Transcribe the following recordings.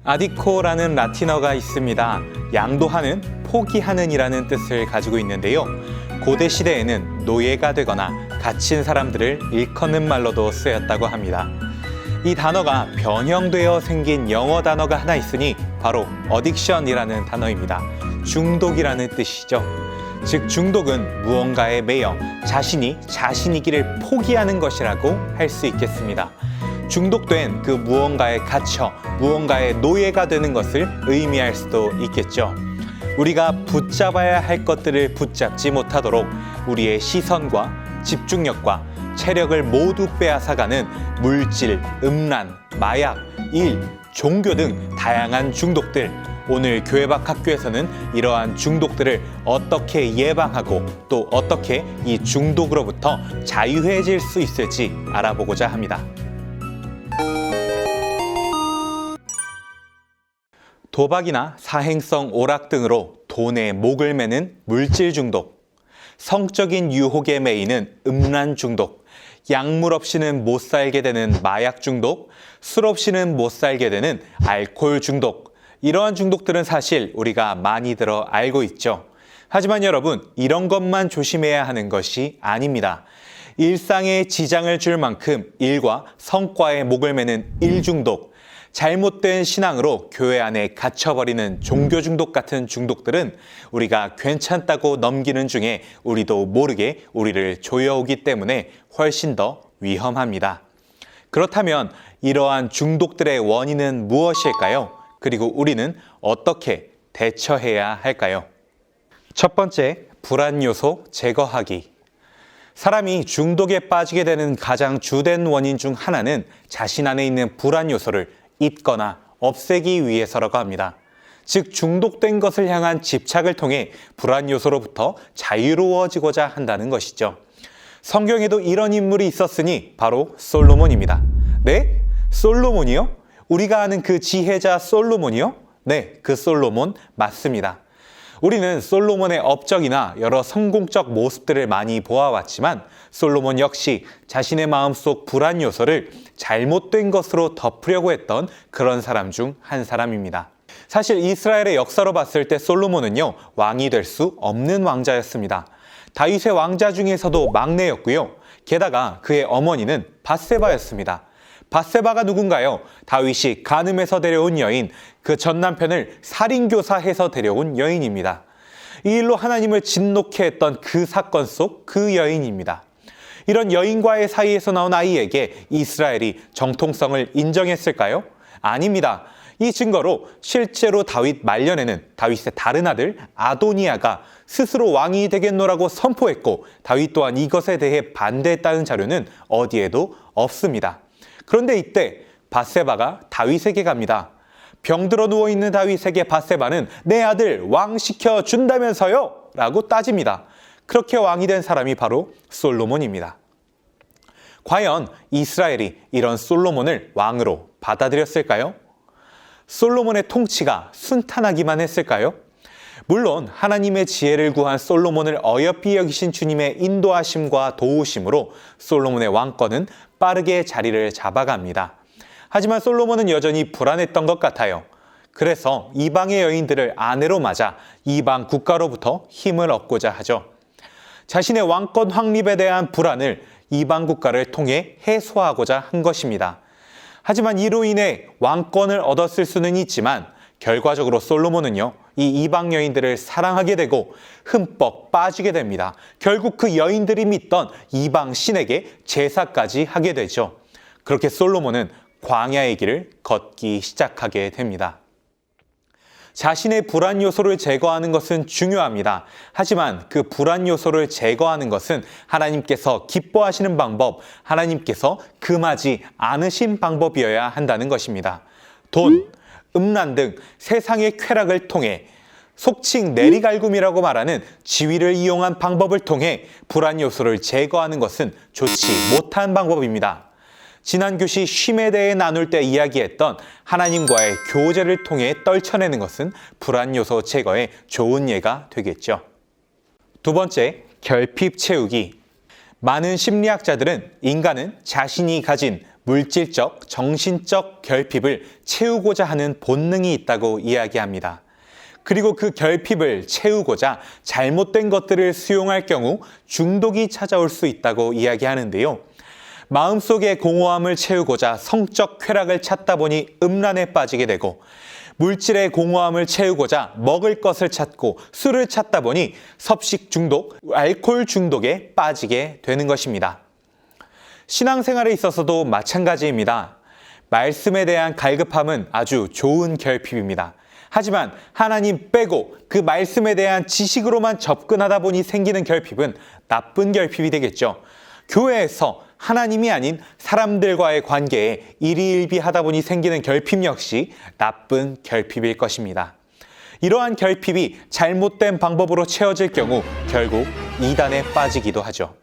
아디코라는 라틴어가 있습니다. 양도하는, 포기하는 이라는 뜻을 가지고 있는데요. 고대 시대에는 노예가 되거나 갇힌 사람들을 일컫는 말로도 쓰였다고 합니다. 이 단어가 변형되어 생긴 영어 단어가 하나 있으니 바로 어딕션이라는 단어입니다. 중독이라는 뜻이죠. 즉 중독은 무언가에 매여 자신이 자신이기를 포기하는 것이라고 할 수 있겠습니다. 중독된 그 무언가에 갇혀 무언가의 노예가 되는 것을 의미할 수도 있겠죠. 우리가 붙잡아야 할 것들을 붙잡지 못하도록 우리의 시선과 집중력과 체력을 모두 빼앗아가는 물질, 음란, 마약, 일, 종교 등 다양한 중독들. 오늘 교회 밖 학교에서는 이러한 중독들을 어떻게 예방하고 또 어떻게 이 중독으로부터 자유해질 수 있을지 알아보고자 합니다. 도박이나 사행성 오락 등으로 돈에 목을 매는 물질 중독, 성적인 유혹에 매이는 음란 중독, 약물 없이는 못 살게 되는 마약 중독, 술 없이는 못 살게 되는 알코올 중독, 이러한 중독들은 사실 우리가 많이 들어 알고 있죠. 하지만 여러분, 이런 것만 조심해야 하는 것이 아닙니다. 일상에 지장을 줄 만큼 일과 성과에 목을 매는 일 중독, 잘못된 신앙으로 교회 안에 갇혀버리는 종교 중독 같은 중독들은 우리가 괜찮다고 넘기는 중에 우리도 모르게 우리를 조여오기 때문에 훨씬 더 위험합니다. 그렇다면 이러한 중독들의 원인은 무엇일까요? 그리고 우리는 어떻게 대처해야 할까요? 첫 번째, 불안 요소 제거하기. 사람이 중독에 빠지게 되는 가장 주된 원인 중 하나는 자신 안에 있는 불안 요소를 잊거나 없애기 위해서라고 합니다. 즉 중독된 것을 향한 집착을 통해 불안 요소로부터 자유로워지고자 한다는 것이죠. 성경에도 이런 인물이 있었으니 바로 솔로몬입니다. 네? 솔로몬이요? 우리가 아는 그 지혜자 솔로몬이요? 네, 그 솔로몬 맞습니다. 우리는 솔로몬의 업적이나 여러 성공적 모습들을 많이 보아왔지만 솔로몬 역시 자신의 마음속 불안 요소를 잘못된 것으로 덮으려고 했던 그런 사람 중 한 사람입니다. 사실 이스라엘의 역사로 봤을 때 솔로몬은요, 왕이 될 수 없는 왕자였습니다. 다윗의 왕자 중에서도 막내였고요. 게다가 그의 어머니는 밧세바였습니다. 밧세바가 누군가요? 다윗이 간음해서 데려온 여인, 그 전 남편을 살인교사해서 데려온 여인입니다. 이 일로 하나님을 진노케 했던 그 사건 속 그 여인입니다. 이런 여인과의 사이에서 나온 아이에게 이스라엘이 정통성을 인정했을까요? 아닙니다. 이 증거로 실제로 다윗 말년에는 다윗의 다른 아들 아도니아가 스스로 왕이 되겠노라고 선포했고 다윗 또한 이것에 대해 반대했다는 자료는 어디에도 없습니다. 그런데 이때 밧세바가 다윗에게 갑니다. 병들어 누워있는 다윗에게 밧세바는 내 아들 왕 시켜준다면서요? 라고 따집니다. 그렇게 왕이 된 사람이 바로 솔로몬입니다. 과연 이스라엘이 이런 솔로몬을 왕으로 받아들였을까요? 솔로몬의 통치가 순탄하기만 했을까요? 물론 하나님의 지혜를 구한 솔로몬을 어여삐 여기신 주님의 인도하심과 도우심으로 솔로몬의 왕권은 빠르게 자리를 잡아갑니다. 하지만 솔로몬은 여전히 불안했던 것 같아요. 그래서 이방의 여인들을 아내로 맞아 이방 국가로부터 힘을 얻고자 하죠. 자신의 왕권 확립에 대한 불안을 이방 국가를 통해 해소하고자 한 것입니다. 하지만 이로 인해 왕권을 얻었을 수는 있지만 결과적으로 솔로몬은요, 이 이방 여인들을 사랑하게 되고 흠뻑 빠지게 됩니다. 결국 그 여인들이 믿던 이방 신에게 제사까지 하게 되죠. 그렇게 솔로몬은 광야의 길을 걷기 시작하게 됩니다. 자신의 불안 요소를 제거하는 것은 중요합니다. 하지만 그 불안 요소를 제거하는 것은 하나님께서 기뻐하시는 방법, 하나님께서 금하지 않으신 방법이어야 한다는 것입니다. 돈, 음란 등 세상의 쾌락을 통해 속칭 내리갈굼이라고 말하는 지위를 이용한 방법을 통해 불안 요소를 제거하는 것은 좋지 못한 방법입니다. 지난 교시 쉼에 대해 나눌 때 이야기했던 하나님과의 교제를 통해 떨쳐내는 것은 불안 요소 제거에 좋은 예가 되겠죠. 두 번째, 결핍 채우기. 많은 심리학자들은 인간은 자신이 가진 물질적, 정신적 결핍을 채우고자 하는 본능이 있다고 이야기합니다. 그리고 그 결핍을 채우고자 잘못된 것들을 수용할 경우 중독이 찾아올 수 있다고 이야기하는데요. 마음속의 공허함을 채우고자 성적 쾌락을 찾다 보니 음란에 빠지게 되고, 물질의 공허함을 채우고자 먹을 것을 찾고 술을 찾다 보니 섭식 중독, 알코올 중독에 빠지게 되는 것입니다. 신앙생활에 있어서도 마찬가지입니다. 말씀에 대한 갈급함은 아주 좋은 결핍입니다. 하지만 하나님 빼고 그 말씀에 대한 지식으로만 접근하다 보니 생기는 결핍은 나쁜 결핍이 되겠죠. 교회에서 하나님이 아닌 사람들과의 관계에 일희일비하다 보니 생기는 결핍 역시 나쁜 결핍일 것입니다. 이러한 결핍이 잘못된 방법으로 채워질 경우 결국 이단에 빠지기도 하죠.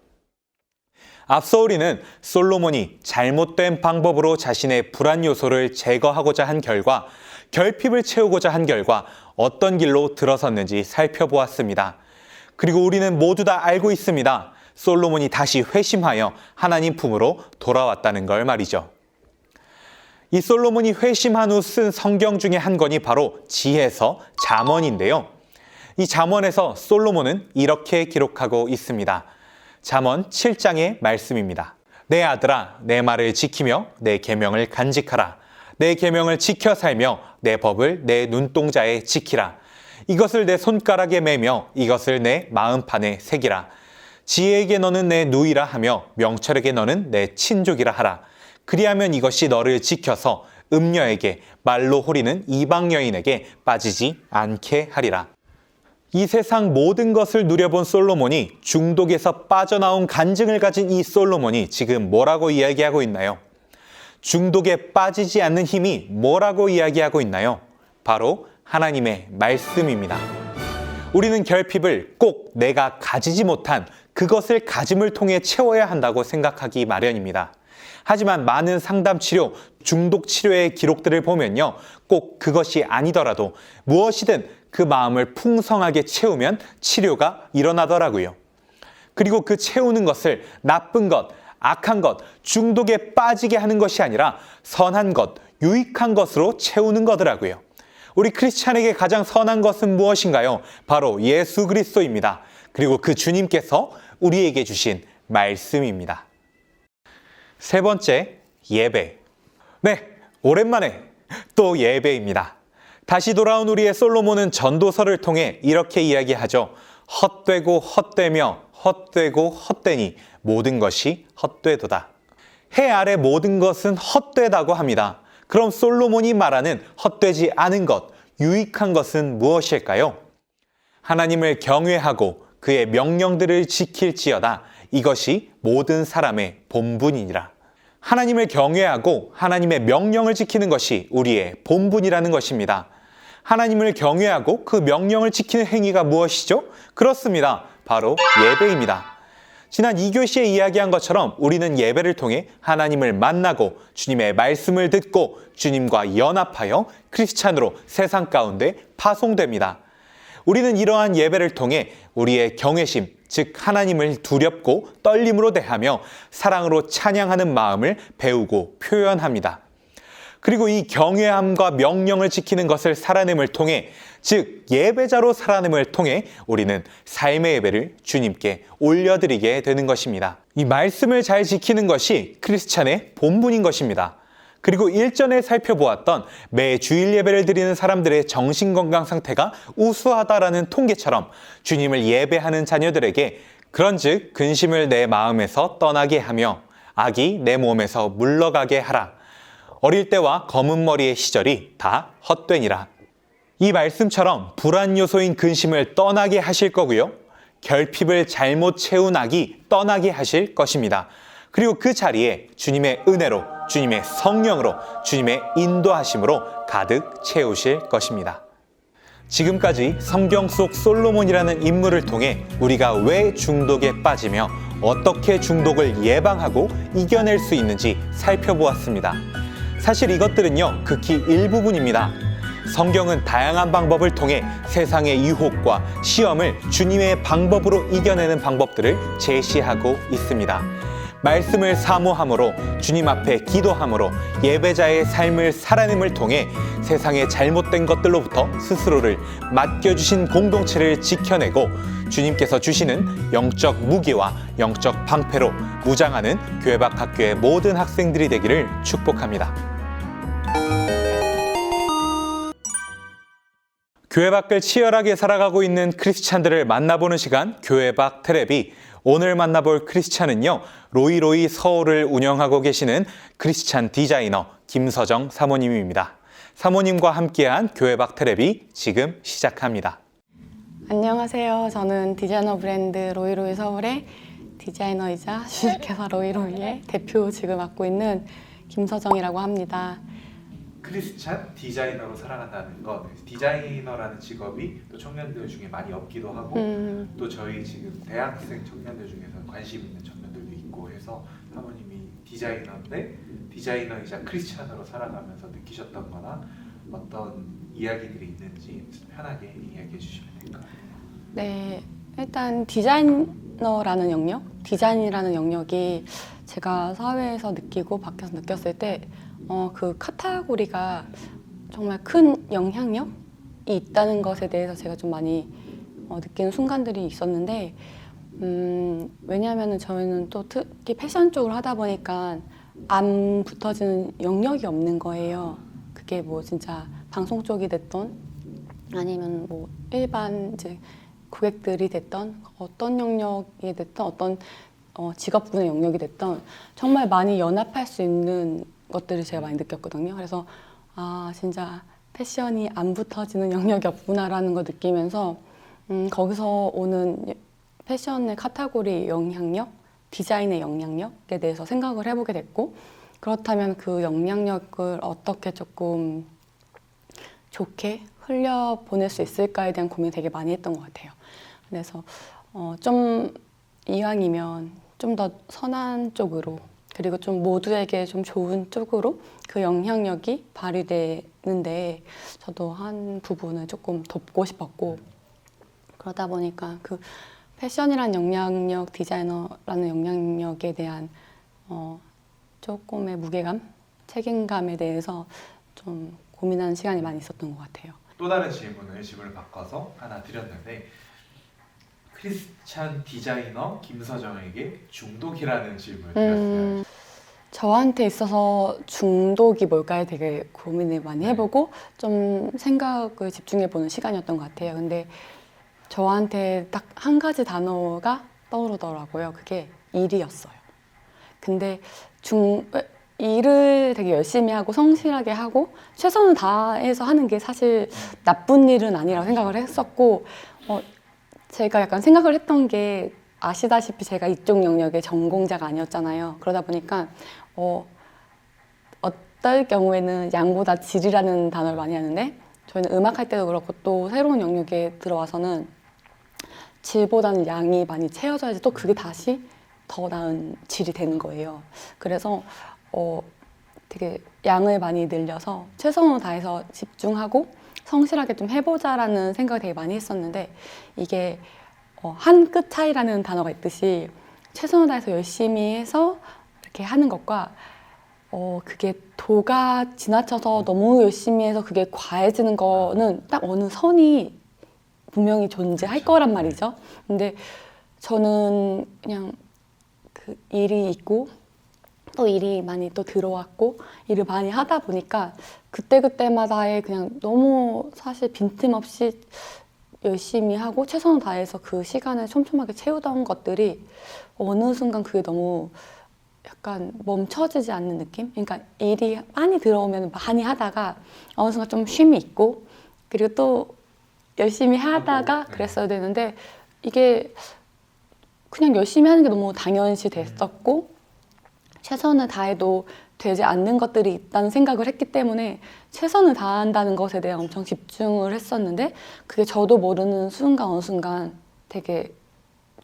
앞서 우리는 솔로몬이 잘못된 방법으로 자신의 불안 요소를 제거하고자 한 결과, 결핍을 채우고자 한 결과 어떤 길로 들어섰는지 살펴보았습니다. 그리고 우리는 모두 다 알고 있습니다. 솔로몬이 다시 회심하여 하나님 품으로 돌아왔다는 걸 말이죠. 이 솔로몬이 회심한 후 쓴 성경 중에 한 권이 바로 지혜서 잠언인데요. 이 잠언에서 솔로몬은 이렇게 기록하고 있습니다. 잠언 7장의 말씀입니다. 내 아들아, 내 말을 지키며 내 계명을 간직하라. 내 계명을 지켜 살며 내 법을 내 눈동자에 지키라. 이것을 내 손가락에 매며 이것을 내 마음판에 새기라. 지혜에게 너는 내 누이라 하며 명철에게 너는 내 친족이라 하라. 그리하면 이것이 너를 지켜서 음녀에게, 말로 호리는 이방 여인에게 빠지지 않게 하리라. 이 세상 모든 것을 누려본 솔로몬이 중독에서 빠져나온 간증을 가진 이 솔로몬이 지금 뭐라고 이야기하고 있나요? 중독에 빠지지 않는 힘이 뭐라고 이야기하고 있나요? 바로 하나님의 말씀입니다. 우리는 결핍을 꼭 내가 가지지 못한 그것을 가짐을 통해 채워야 한다고 생각하기 마련입니다. 하지만 많은 상담치료, 중독치료의 기록들을 보면요, 꼭 그것이 아니더라도 무엇이든 그 마음을 풍성하게 채우면 치료가 일어나더라고요. 그리고 그 채우는 것을 나쁜 것, 악한 것, 중독에 빠지게 하는 것이 아니라 선한 것, 유익한 것으로 채우는 거더라고요. 우리 크리스찬에게 가장 선한 것은 무엇인가요? 바로 예수 그리스도입니다. 그리고 그 주님께서 우리에게 주신 말씀입니다. 세 번째, 예배. 네, 오랜만에 또 예배입니다. 다시 돌아온 우리의 솔로몬은 전도서를 통해 이렇게 이야기하죠. 헛되고 헛되며 헛되고 헛되니 모든 것이 헛되도다. 해 아래 모든 것은 헛되다고 합니다. 그럼 솔로몬이 말하는 헛되지 않은 것, 유익한 것은 무엇일까요? 하나님을 경외하고 그의 명령들을 지킬지어다. 이것이 모든 사람의 본분이니라. 하나님을 경외하고 하나님의 명령을 지키는 것이 우리의 본분이라는 것입니다. 하나님을 경외하고 그 명령을 지키는 행위가 무엇이죠? 그렇습니다. 바로 예배입니다. 지난 2교시에 이야기한 것처럼 우리는 예배를 통해 하나님을 만나고 주님의 말씀을 듣고 주님과 연합하여 크리스찬으로 세상 가운데 파송됩니다. 우리는 이러한 예배를 통해 우리의 경외심, 즉 하나님을 두렵고 떨림으로 대하며 사랑으로 찬양하는 마음을 배우고 표현합니다. 그리고 이 경외함과 명령을 지키는 것을 살아냄을 통해, 즉 예배자로 살아냄을 통해 우리는 삶의 예배를 주님께 올려드리게 되는 것입니다. 이 말씀을 잘 지키는 것이 크리스찬의 본분인 것입니다. 그리고 일전에 살펴보았던 매 주일 예배를 드리는 사람들의 정신건강 상태가 우수하다라는 통계처럼 주님을 예배하는 자녀들에게 그런즉 근심을 내 마음에서 떠나게 하며 악이 내 몸에서 물러가게 하라. 어릴 때와 검은 머리의 시절이 다 헛되니라. 이 말씀처럼 불안 요소인 근심을 떠나게 하실 거고요. 결핍을 잘못 채운 악이 떠나게 하실 것입니다. 그리고 그 자리에 주님의 은혜로, 주님의 성령으로, 주님의 인도하심으로 가득 채우실 것입니다. 지금까지 성경 속 솔로몬이라는 인물을 통해 우리가 왜 중독에 빠지며 어떻게 중독을 예방하고 이겨낼 수 있는지 살펴보았습니다. 사실 이것들은요, 극히 일부분입니다. 성경은 다양한 방법을 통해 세상의 유혹과 시험을 주님의 방법으로 이겨내는 방법들을 제시하고 있습니다. 말씀을 사모함으로 주님 앞에 기도함으로 예배자의 삶을 살아냄을 통해 세상의 잘못된 것들로부터 스스로를 맡겨주신 공동체를 지켜내고 주님께서 주시는 영적 무기와 영적 방패로 무장하는 교회 밖 학교의 모든 학생들이 되기를 축복합니다. 교회 밖을 치열하게 살아가고 있는 크리스찬들을 만나보는 시간 교회 밖 테레비. 오늘 만나볼 크리스찬은요, 로이로이 서울을 운영하고 계시는 크리스찬 디자이너 김서정 사모님입니다. 사모님과 함께한 교회 밖 테레비 지금 시작합니다. 안녕하세요. 저는 디자이너 브랜드 로이로이 서울의 디자이너이자 주식회사 로이로이의 대표직을 맡고 있는 김서정이라고 합니다. 크리스찬 디자이너로 살아간다는 것, 디자이너라는 직업이 또 청년들 중에 많이 없기도 하고 또 저희 지금 대학생 청년들 중에서 관심 있는 청년들도 있고 해서 사모님이 디자이너인데 디자이너이자 크리스찬으로 살아가면서 느끼셨던 거나 어떤 이야기들이 있는지 편하게 이야기해 주시면 될까요? 네, 일단 디자이너라는 영역, 디자인이라는 영역이 제가 사회에서 느끼고 밖에서 느꼈을 때 그 카테고리가 정말 큰 영향력이 있다는 것에 대해서 제가 좀 많이 느끼는 순간들이 있었는데 왜냐하면 저희는 또 특히 패션 쪽을 하다 보니까 안 붙어지는 영역이 없는 거예요. 그게 뭐 진짜 방송 쪽이 됐던 아니면 뭐 일반 이제 고객들이 됐던 어떤 영역이 됐던 어떤 직업군의 영역이 됐던 정말 많이 연합할 수 있는 것들을 제가 많이 느꼈거든요. 그래서 아 진짜 패션이 안 붙어지는 영역이 없구나라는 걸 느끼면서 거기서 오는 패션의 카테고리 영향력, 디자인의 영향력에 대해서 생각을 해보게 됐고 그렇다면 그 영향력을 어떻게 조금 좋게 흘려보낼 수 있을까에 대한 고민을 되게 많이 했던 것 같아요. 그래서 좀 이왕이면 좀 더 선한 쪽으로 그리고 좀 모두에게 좀 좋은 쪽으로 그 영향력이 발휘되는데 저도 한 부분을 조금 돕고 싶었고 그러다 보니까 그 패션이란 영향력, 디자이너라는 영향력에 대한 조금의 무게감, 책임감에 대해서 좀 고민하는 시간이 많이 있었던 것 같아요. 또 다른 질문을 바꿔서 하나 드렸는데 크리스찬 디자이너 김서정에게 중독이라는 질문을 드렸어요. 저한테 있어서 중독이 뭘까에 되게 고민을 많이 해보고 좀 생각을 집중해보는 시간이었던 것 같아요. 근데 저한테 딱 한 가지 단어가 떠오르더라고요. 그게 일이었어요. 근데 일을 되게 열심히 하고 성실하게 하고 최선을 다해서 하는 게 사실 나쁜 일은 아니라고 생각을 했었고 제가 약간 생각을 했던 게 아시다시피 제가 이쪽 영역의 전공자가 아니었잖아요. 그러다 보니까 어떨 경우에는 양보다 질이라는 단어를 많이 하는데 저희는 음악할 때도 그렇고 또 새로운 영역에 들어와서는 질보다는 양이 많이 채워져야지 또 그게 다시 더 나은 질이 되는 거예요. 그래서 되게 양을 많이 늘려서 최선을 다해서 집중하고 성실하게 좀 해보자라는 생각을 되게 많이 했었는데 이게 한 끗 차이라는 단어가 있듯이 최선을 다해서 열심히 해서 이렇게 하는 것과 그게 도가 지나쳐서 너무 열심히 해서 그게 과해지는 거는 딱 어느 선이 분명히 존재할 거란 말이죠. 근데 저는 그냥 그 일이 있고 또 일이 많이 또 들어왔고 일을 많이 하다 보니까 그때그때마다의 그냥 너무 사실 빈틈없이 열심히 하고 최선을 다해서 그 시간을 촘촘하게 채우던 것들이 어느 순간 그게 너무 약간 멈춰지지 않는 느낌? 그러니까 일이 많이 들어오면 많이 하다가 어느 순간 좀 쉼이 있고 그리고 또 열심히 하다가 그랬어야 되는데 이게 그냥 열심히 하는 게 너무 당연시 됐었고 최선을 다해도 되지 않는 것들이 있다는 생각을 했기 때문에 최선을 다한다는 것에 대해 엄청 집중을 했었는데 그게 저도 모르는 순간 어느 순간 되게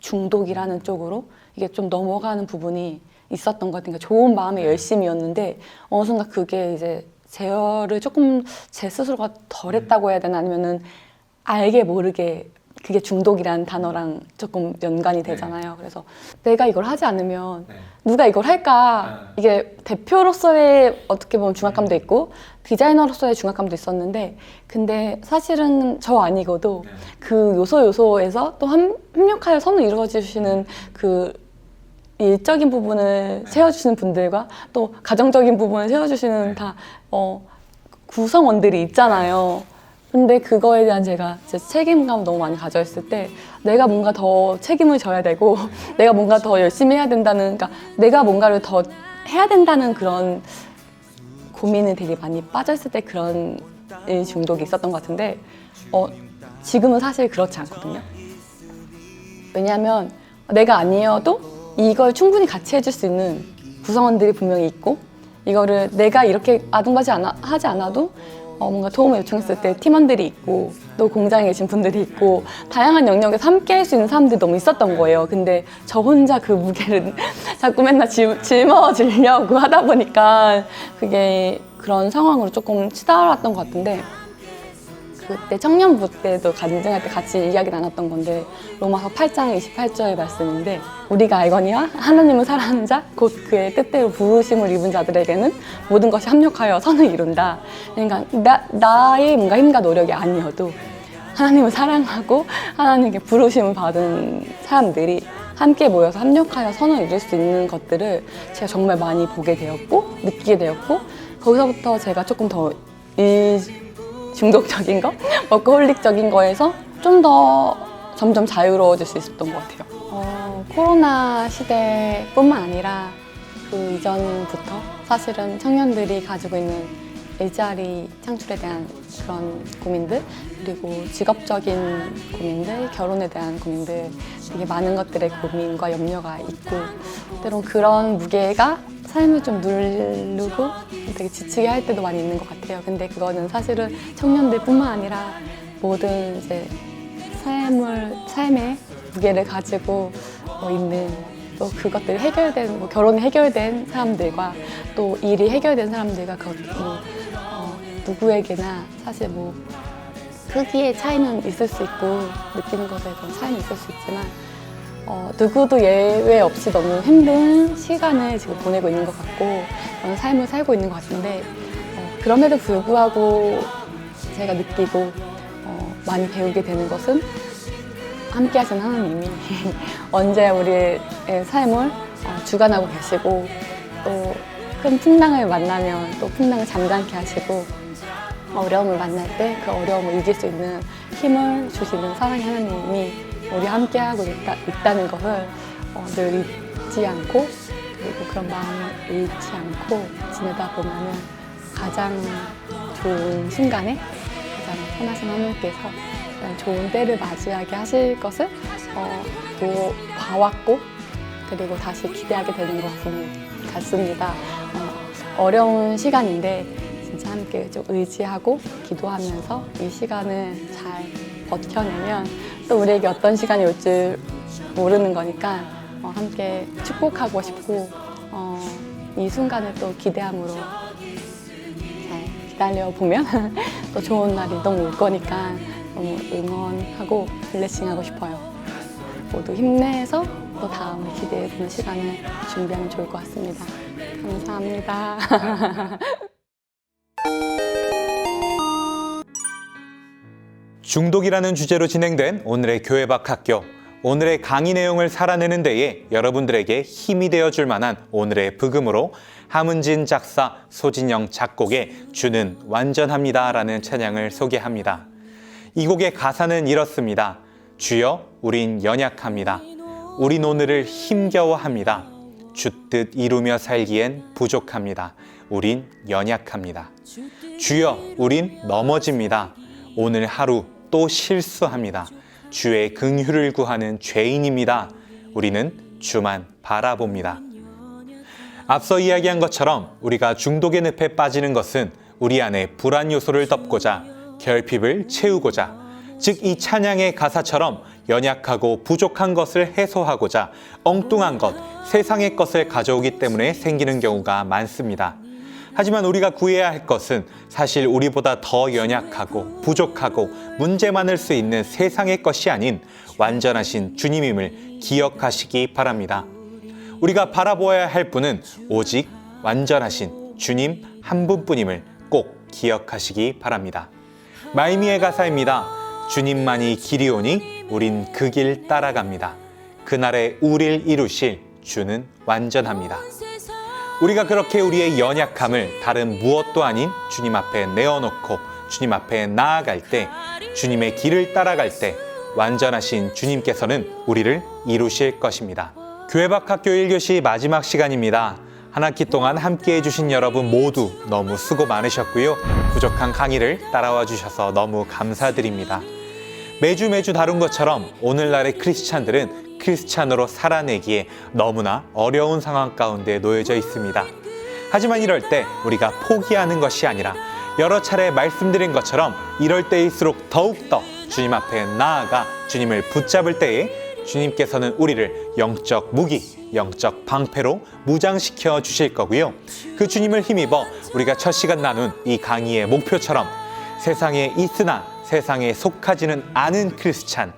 중독이라는 쪽으로 이게 좀 넘어가는 부분이 있었던 것 같아요. 그러니까 좋은 마음의 열심이었는데 어느 순간 그게 이제 제어를 조금 제 스스로가 덜했다고 해야 되나 아니면은 알게 모르게 그게 중독이라는 단어랑 조금 연관이 되잖아요. 그래서 내가 이걸 하지 않으면 누가 이걸 할까? 이게 대표로서의 어떻게 보면 중압감도 있고 디자이너로서의 중압감도 있었는데, 근데 사실은 저 아니고도 그 요소에서 또 협력하여 선을 이루어주시는 그 일적인 부분을 채워주시는 분들과 또 가정적인 부분을 채워주시는 다 구성원들이 있잖아요. 근데 그거에 대한 제가 책임감 너무 많이 가져있을 때 내가 뭔가 더 책임을 져야 되고 내가 뭔가 더 열심히 해야 된다는, 그러니까 내가 뭔가를 더 해야 된다는 그런 고민을 되게 많이 빠져있을 때 그런 일 중독이 있었던 것 같은데 지금은 사실 그렇지 않거든요. 왜냐하면 내가 아니어도 이걸 충분히 같이 해줄 수 있는 구성원들이 분명히 있고, 이거를 내가 이렇게 아둥바지 하지 않아도 뭔가 도움을 요청했을 때 팀원들이 있고 또 공장에 계신 분들이 있고 다양한 영역에서 함께 할 수 있는 사람들이 너무 있었던 거예요. 근데 저 혼자 그 무게를 자꾸 맨날 짊어지려고 하다 보니까 그게 그런 상황으로 조금 치달았던 것 같은데, 그때 청년부 때도 간증할 때 같이 이야기 나눴던 건데 로마서 8장 28절의 말씀인데, 우리가 알거니와 하나님을 사랑하는 자 곧 그의 뜻대로 부르심을 입은 자들에게는 모든 것이 합력하여 선을 이룬다. 그러니까 나의 뭔가 힘과 노력이 아니어도 하나님을 사랑하고 하나님께 부르심을 받은 사람들이 함께 모여서 합력하여 선을 이룰 수 있는 것들을 제가 정말 많이 보게 되었고 느끼게 되었고, 거기서부터 제가 조금 더 중독적인 거, 워커홀릭적인 거에서 좀 더 점점 자유로워질 수 있었던 것 같아요. 코로나 시대뿐만 아니라 그 이전부터 사실은 청년들이 가지고 있는 일자리 창출에 대한 그런 고민들, 그리고 직업적인 고민들, 결혼에 대한 고민들, 되게 많은 것들의 고민과 염려가 있고, 때론 그런 무게가 삶을 좀 누르고 되게 지치게 할 때도 많이 있는 것 같아요. 근데 그거는 사실은 청년들뿐만 아니라 모든 이제 삶의 무게를 가지고 있는, 또 그것들이 해결된, 결혼이 해결된 사람들과 또 일이 해결된 사람들과 누구에게나 사실 크기의 차이는 있을 수 있고 느끼는 것에 대한 차이는 있을 수 있지만 누구도 예외 없이 너무 힘든 시간을 지금 보내고 있는 것 같고 그런 삶을 살고 있는 것 같은데, 그럼에도 불구하고 제가 느끼고 많이 배우게 되는 것은 함께 하신 하나님이 언제 우리의 삶을 주관하고 계시고, 또 큰 풍랑을 만나면 또 풍랑을 잠잠케 하시고, 어려움을 만날 때 그 어려움을 이길 수 있는 힘을 주시는 사랑의 하나님이 우리와 함께하고 있다는 것을 늘 잊지 않고, 그리고 그런 마음을 잃지 않고 지내다 보면은 가장 좋은 순간에 가장 선하신 하나님께서 좋은 때를 맞이하게 하실 것을 또 봐왔고, 그리고 다시 기대하게 되는 것 같습니다. 어려운 시간인데 진짜 함께 좀 의지하고 기도하면서 이 시간을 잘 버텨내면 또 우리에게 어떤 시간이 올 줄 모르는 거니까 함께 축복하고 싶고, 이 순간을 또 기대함으로 잘 기다려보면 또 좋은 날이 너무 올 거니까 너무 응원하고 블레싱하고 싶어요. 모두 힘내서 또 다음에 기대해보는 시간을 준비하면 좋을 것 같습니다. 감사합니다. 중독이라는 주제로 진행된 오늘의 교회 밖 학교. 오늘의 강의 내용을 살아내는 데에 여러분들에게 힘이 되어줄 만한 오늘의 복음으로 함은진 작사, 소진영 작곡의 주는 완전합니다라는 찬양을 소개합니다. 이 곡의 가사는 이렇습니다. 주여, 우린 연약합니다. 우린 오늘을 힘겨워합니다. 주 뜻 이루며 살기엔 부족합니다. 우린 연약합니다. 주여, 우린 넘어집니다. 오늘 하루 또 실수합니다. 주의 긍휼을 구하는 죄인입니다. 우리는 주만 바라봅니다. 앞서 이야기한 것처럼 우리가 중독의 늪에 빠지는 것은 우리 안에 불안 요소를 덮고자, 결핍을 채우고자, 즉 이 찬양의 가사처럼 연약하고 부족한 것을 해소하고자 엉뚱한 것, 세상의 것을 가져오기 때문에 생기는 경우가 많습니다. 하지만 우리가 구해야 할 것은 사실 우리보다 더 연약하고 부족하고 문제 많을 수 있는 세상의 것이 아닌 완전하신 주님임을 기억하시기 바랍니다. 우리가 바라보아야 할 분은 오직 완전하신 주님 한 분뿐임을 꼭 기억하시기 바랍니다. 마이미의 가사입니다. 주님만이 길이오니 우린 그 길 따라갑니다. 그날에 우릴 이루실 주는 완전합니다. 우리가 그렇게 우리의 연약함을 다른 무엇도 아닌 주님 앞에 내어놓고 주님 앞에 나아갈 때, 주님의 길을 따라갈 때 완전하신 주님께서는 우리를 이루실 것입니다. 교회 밖 학교 1교시 마지막 시간입니다. 한 학기 동안 함께 해주신 여러분 모두 너무 수고 많으셨고요. 부족한 강의를 따라와 주셔서 너무 감사드립니다. 매주 다룬 것처럼 오늘날의 크리스찬들은 크리스찬으로 살아내기에 너무나 어려운 상황 가운데 놓여져 있습니다. 하지만 이럴 때 우리가 포기하는 것이 아니라 여러 차례 말씀드린 것처럼 이럴 때일수록 더욱더 주님 앞에 나아가 주님을 붙잡을 때에 주님께서는 우리를 영적 무기, 영적 방패로 무장시켜 주실 거고요. 그 주님을 힘입어 우리가 첫 시간 나눈 이 강의의 목표처럼 세상에 있으나 세상에 속하지는 않은 크리스찬,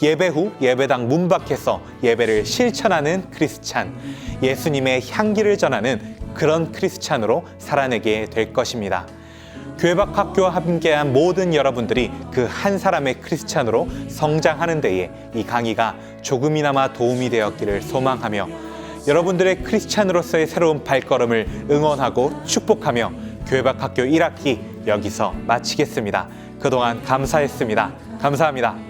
예배 후 예배당 문 밖에서 예배를 실천하는 크리스찬, 예수님의 향기를 전하는 그런 크리스찬으로 살아내게 될 것입니다. 교회 밖 학교와 함께한 모든 여러분들이 그 한 사람의 크리스찬으로 성장하는 데에 이 강의가 조금이나마 도움이 되었기를 소망하며 여러분들의 크리스찬으로서의 새로운 발걸음을 응원하고 축복하며 교회 밖 학교 1학기 여기서 마치겠습니다. 그동안 감사했습니다. 감사합니다.